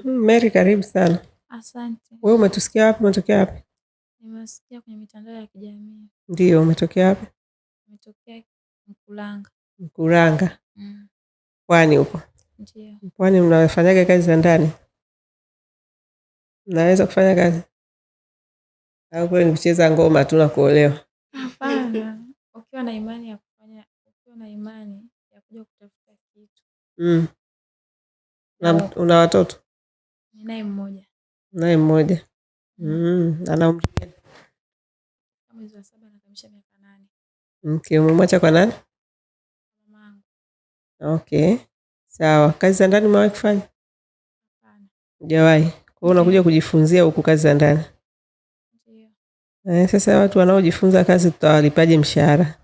Mary, karibu sana. Asante. Wewe umetusikia wapi? Umetokea wapi? Nimesikia kwenye mitandao ya kijamii. Ndio, umetokea wapi? Nimetokea Mkuranga. Mkuranga. Pwani huko? Ndio. Pwani mnafanyaga kazi za ndani? Mnaweza kufanya kazi? Au kweli ni kucheza ngoma tu na kuolewa? Hapana. Ukiwa na imani ya kufanya, ukiwa na imani ya kuja kutafuta kitu. Na una watoto? Ninaye mmoja. Naye mmoja. Ana umri gani? Mwezi wa 7 anakamilisha miaka 8. Okay, umemwacha kwa nani? Mamangu. Okay. Sawa. Kazi za ndani umewahi kufanya? Hapana. Hujawahi. Kwa hiyo unakuja kujifunzia huku kazi za ndani? Ndio. Sasa watu wanaojifunza kazi tutawalipaje mshahara?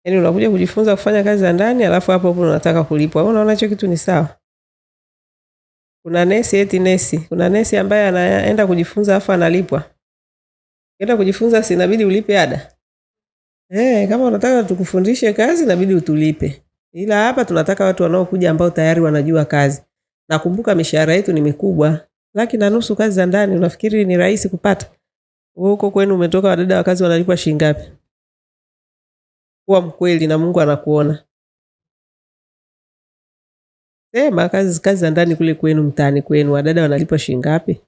Yaani unakuja kujifunza kufanya kazi za ndani alafu hapo unataka kulipwa. Wewe unaona hicho kitu ni sawa? Kuna nesi, kuna nesi ambaye anaenda kujifunza afa analipwa. Ukienda kujifunza si inabidi ulipe ada? Kama unataka tukufundishe kazi inabidi utulipe. Ila hapa tunataka watu wanaokuja ambao tayari wanajua kazi. Nakumbuka mishahara yetu ni mikubwa. 1,500,000 kazi za ndani, unafikiri ni rahisi kupata? Wewe huko kwenu umetoka, wadada wa kazi wanalipwa shilingi ngapi? Kuwa mkweli na Mungu anakuona. Sema kazi za ndani kule kwenu mtaani kwenu wadada wanalipwa shilingi ngapi?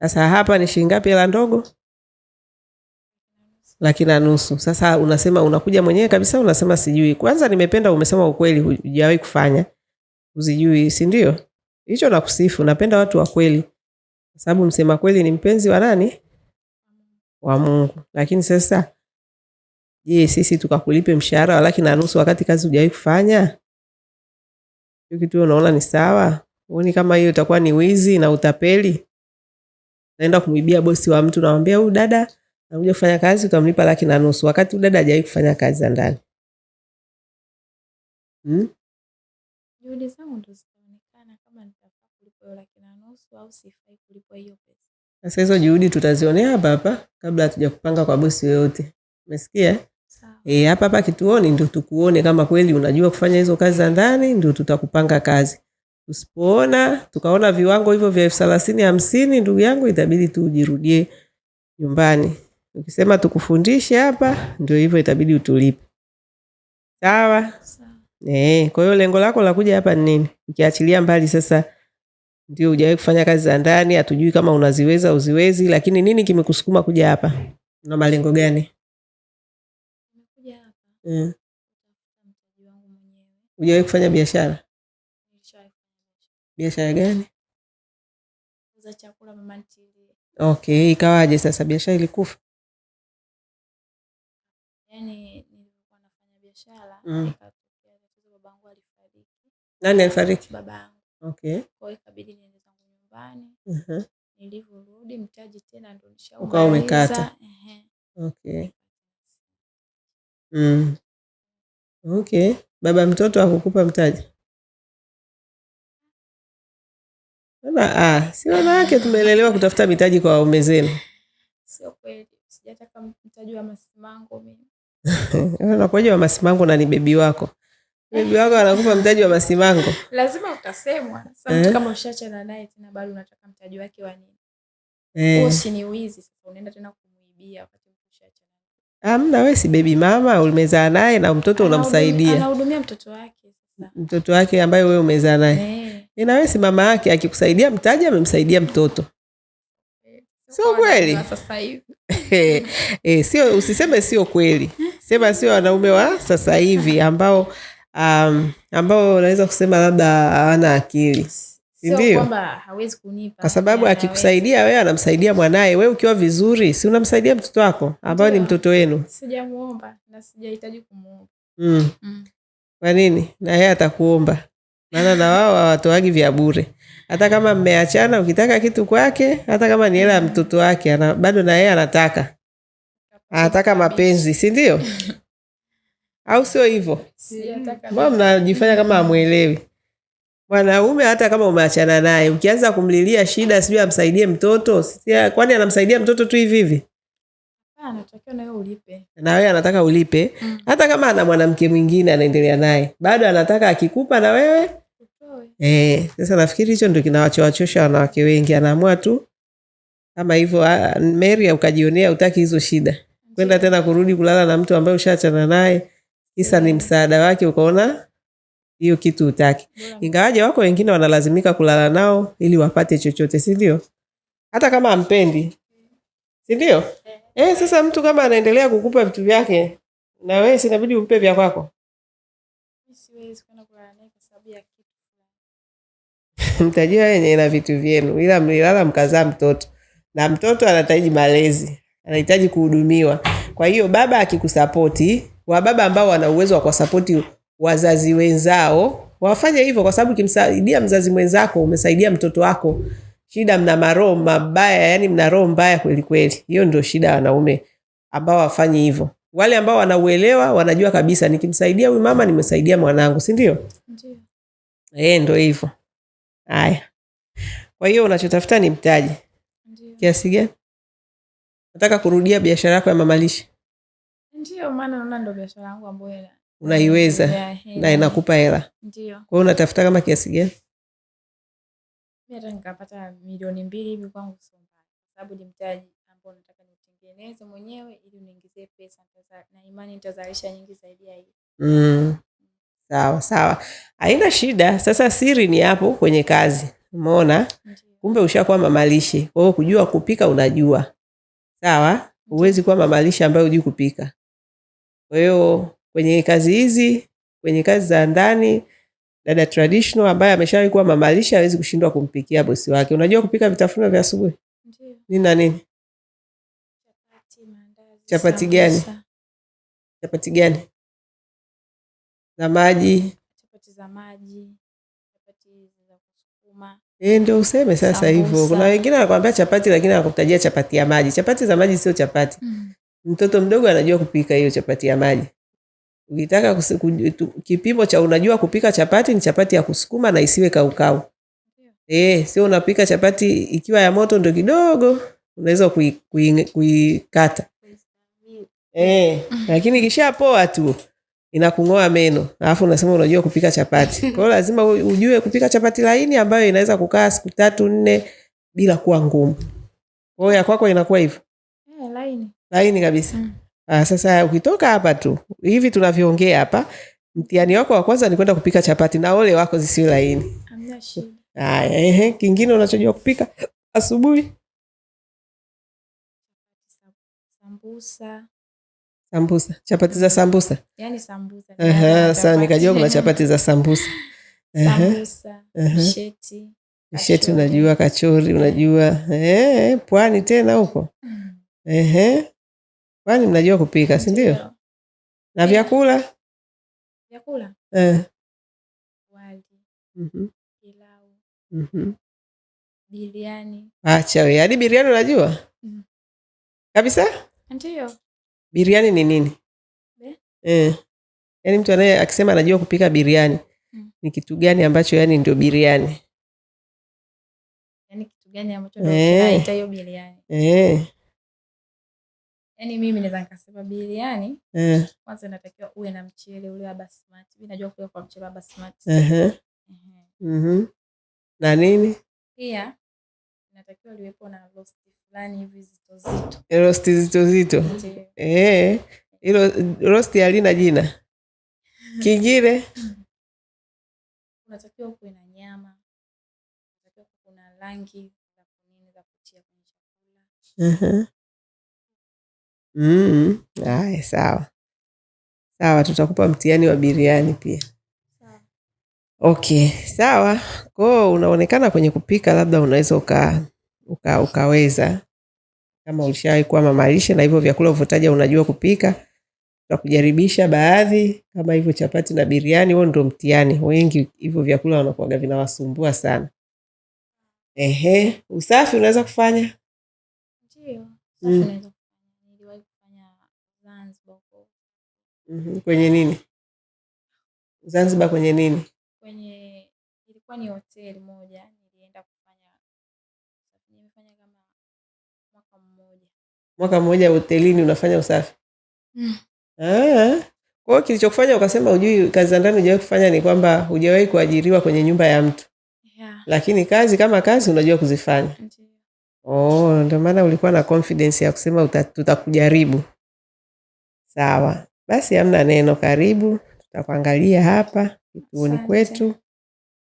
Sasa hapa ni shilingi ngapi hela ndogo? 1,500,000. Sasa unasema unakuja mwenyewe kabisa, unasema sijui. Kwanza nimependa umesema ukweli, hujawahi kufanya. Usijui, si ndio? Hicho nakusifu, napenda watu wa kweli. Kwa sababu msema kweli ni mpenzi wa nani? Wa Mungu. Lakini sasa je, sisi tukakulipe mshahara wa 1,500,000 wakati kazi hujawahi kufanya? Hiyo kitu unaona ni sawa? Uone kama hiyo itakuwa ni wizi na utapeli? Naenda kumwibia bosi wa mtu, namwambia huyu dada anakuja kufanya kazi utamlipa 1,500,000 wakati huyu dada hajawahi kufanya kazi za ndani. Juhudi zangu ndo zitaonekana kama nitafaa kulipwa 1,500,000 au sifai kulipwa hiyo pesa. Sasa hizo juhudi tutazionea hapa kabla hatuja kupanga kwa bosi yoyote. Umesikia? Sawa. Hapa kituoni ndio tukuone kama kweli unajua kufanya hizo kazi za ndani, ndio tutakupanga kazi. Usipoona tukaona viwango hivyo vya 30,000, 50,000, ndugu yangu itabidi tu ujirudie nyumbani. Ukisema tukufundishe hapa ndio hivyo itabidi utulipe. Sawa? Sawa. Kwa hiyo lengo lako la kuja hapa ni nini? Ukiachilia mbali sasa ndio hujawahi kufanya kazi za ndani, hatujui kama unaziweza uziwezi, lakini nini kimekusukuma kuja hapa? Una malengo gani? Nimekuja hapa. Hujawahi kufanya biashara? Biashara gani? Kuuza chakula mama ntilie. Okay, ikawaje sasa biashara ilikufa? Yaani nilikuwa nafanya biashara, ikatokea babangu alifariki. Nani alifariki? Babangu. Okay. Kwa hiyo ikabidi niende zangu nyumbani. Nilivyorudi mtaji tena ndio nishaumaliza. Ukawa umekata. Okay. Okay. Baba mtoto hakukupa mtaji? Si wanawake tumelelewa kutafuta mitaji kwa waume zenu. Sio kweli. Sijataka mtaji wa masimango mimi. Unakuja wa masimango na ni bebi wako. Bebi wako anakupa mtaji wa masimango. Lazima utasemwa. Sasa kama ushaachana naye tena bado unataka mtaji wake wa nini? Bosi ni wizi, sasa unaenda tena kumuibia wakati ushaachana. Hamna, wewe si bebi mama, umezaa naye na mtoto unamsaidia. Anahudumia mtoto wake sasa. Mtoto wake ambaye wewe umezaa naye. Na wewe si mama yake, akikusaidia mtaji amemsaidia mtoto. Sio kweli? Sasa hivi. Sio, usiseme sio kweli. Sema sio wanaume wa sasa hivi ambao unaweza kusema labda hawana akili. Sio kwamba hawezi kunipa. Kwa sababu akikusaidia wewe anamsaidia mwanae, wewe ukiwa vizuri, si unamsaidia mtoto wako ambao ni mtoto wenu. Sijamuomba na sijahitaji kumuomba. Kwa nini? Na yeye atakuomba. Maana na wao hawatoagi vya bure. Hata kama mmeachana ukitaka kitu kwake, hata kama ni hela ya mtoto wake, bado na yeye anataka. Anataka mapenzi, si ndio? Au sio hivyo? Mbona mnajifanya kama hamuelewi? Mwanaume hata kama umeachana naye, ukianza kumlilia shida sijui amsaidie mtoto, kwani anamsaidia mtoto tu hivi hivi? Anatakiwa na wewe ulipe. Na wewe anataka ulipe. Hata kama ana mwanamke mwingine anaendelea naye, bado anataka akikupa na wewe utoe. Sasa nafikiri hicho ndio kinawachosha wanawake wengi. Anaamua tu kama hivyo, Mary, ukajionea utaki hizo shida. Kwenda tena kurudi kulala na mtu ambaye ushaachana naye, kisa ni msaada wake, ukaona hiyo kitu utaki. Ingawaje wako wengine wanalazimika kulala nao ili wapate chochote, si ndio? Hata kama ampendi, si ndio? Sasa mtu kama anaendelea kukupa vitu vyake, na wewe sinabidi umpe vya kwako. Siwezi kwenda kulala naye kwa sababu ya kitu. Mtajua wenye na vitu vyenu, ila mlilala mkazaa mtoto, na mtoto anahitaji malezi, anahitaji kuhudumiwa. Kwa hiyo baba akikusapoti, wa baba ambao wana uwezo wa kuwasapoti wazazi wenzao, wafanye hivyo, kwa sababu kimsaidia mzazi mwenzako umesaidia mtoto wako. Shida mna maroho mabaya, yani mna roho mbaya kweli kweli. Hiyo ndio shida wanaume ambao wafanyi hivyo. Wale ambao wanauelewa wanajua kabisa nikimsaidia huyu mama nimesaidia mwanangu, si ndio? Ndio. Ndio hivyo. Haya. Kwa hiyo unachotafuta ni mtaji. Ndio. Kiasi gani? Nataka kurudia biashara yako ya mamalishe. Ndio, maana naona ndio biashara yangu ambayo unaiweza na inakupa hela. Ndio. Kwa hiyo unatafuta kama kiasi gani? Mimi hata nikapata milioni 2 hivi kwangu sio mbaya. Kwa sababu ni mtaji ambao nataka nitengeneze mwenyewe ili niingize pesa, na imani nitazalisha nyingi zaidi ya hiyo. Sawa. Haina shida. Sasa siri ni hapo kwenye kazi. Umeona? Kumbe ushakuwa mamalishe. Kwa hiyo kujua kupika unajua. Sawa? Huwezi kuwa mamalishe ambaye hujui kupika. Kwa hiyo kwenye kazi hizi, kwenye kazi za ndani, dada traditional ambaye ameshawahi kuwa mamalishe hawezi kushindwa kumpikia bosi wake. Unajua kupika vitafunwa vya asubuhi? Ndio. Nini na nini? Chapati, mandazi. Chapati gani? Chapati gani? Za maji. Chapati za maji. Chapati za kusukuma. Ndio useme sasa hivyo. Kuna wengine wanakuambia chapati lakini wanakutajia chapati ya maji. Chapati za maji sio chapati. Mtoto mdogo anajua kupika hiyo chapati ya maji. Ukitaka kipimo cha unajua kupika chapati ni chapati ya kusukuma na isiwe kaukau. Sio unapika chapati ikiwa ya moto ndio kidogo unaweza kuikata. Lakini kisha poa tu inakung'oa meno. Alafu unasema unajua kupika chapati. Kwa hiyo lazima ujue kupika chapati laini ambayo inaweza kukaa siku 3-4 bila kuwa ngumu. Kwa hiyo ya kwako inakuwa hivyo? Laini kabisa. Sasa ukitoka hapa tu hivi tunavyoongea hapa, mtihani wako wa kwanza ni kwenda kupika chapati, na ole wako zisiwe laini. Hamna shida. Kingine unachojua kupika asubuhi? Sambusa. Chapati za sambusa. Yaani sambusa. Sasa nikajua kuna chapati za sambusa. Sambusa, misheti unajua, kachori unajua. Pwani tena huko. Pwani mnajua kupika, si ndio? Na vyakula? Vyakula? Wali. Pilau. Biriani. Acha wewe, hadi biriani unajua? Kabisa? Ndio. Biriani ni nini? Yaani mtu anaye akisema anajua kupika biriani, ni kitu gani ambacho yani ndio biriani? Yaani kitu gani ambacho ndio kinaita hiyo biriani? Yaani mimi naweza nikasema biriani, kwanza inatakiwa uwe na mchele ule wa basmati. Mimi najua kupika kwa mchele wa basmati. Na nini? Pia inatakiwa liwepo na roast fulani hivi zito. Roast zito. Hilo roast halina jina. Kingine? Unatakiwa kuwe na nyama. Unatakiwa kuna rangi za kunini za kutia kwenye chakula. Haya, sawa, tutakupa mtihani wa biriani pia. Okay, sawa. Kwa unaonekana kwenye kupika labda unaweza ukaweza, kama ulishawahi kuwa mamalishe na hivyo vyakula uvotaja unajua kupika. Tutakujaribisha baadhi kama hivyo chapati na biriani. Huo ndio mtihani. Wengi hivyo vyakula wanakuwa vinawasumbua sana. Usafi unaweza kufanya? Ndio, usafi unaweza kufanya. Niliwahi kufanya Zanzibar. Kwenye nini? Zanzibar kwenye nini? Ilikuwa ni hoteli moja, nilienda kufanya. Nimefanya kama mwaka mmoja. mwaka mmoja hotelini unafanya usafi? Kwa hiyo kilichokufanya ukasema hujui kazi za ndani, hujawahi kufanya, ni kwamba hujawahi kuajiriwa kwenye nyumba ya mtu. Lakini kazi kama kazi unajua kuzifanya. Ndio maana ulikuwa na confidence ya kusema tutakujaribu. Sawa, basi hamna neno, karibu, tutakuangalia hapa kituoni kwetu,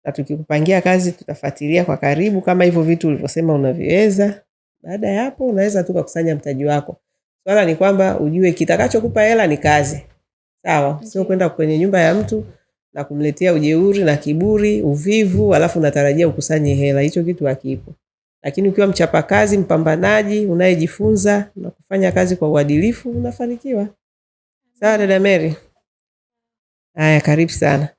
na tukikupangia kazi tutafuatilia kwa karibu kama hivyo vitu ulivyosema unaviweza. Baada ya hapo unaweza tu kukusanya mtaji wako. Swala ni kwamba ujue kitakachokupa hela ni kazi. Sawa, sio kwenda kwenye nyumba ya mtu na kumletea ujeuri na kiburi, uvivu, alafu unatarajia ukusanye hela. Hicho kitu hakipo. Lakini ukiwa mchapakazi, mpambanaji, unayejifunza na kufanya kazi kwa uadilifu, unafanikiwa. Sawa dada Mary? Haya, karibu sana.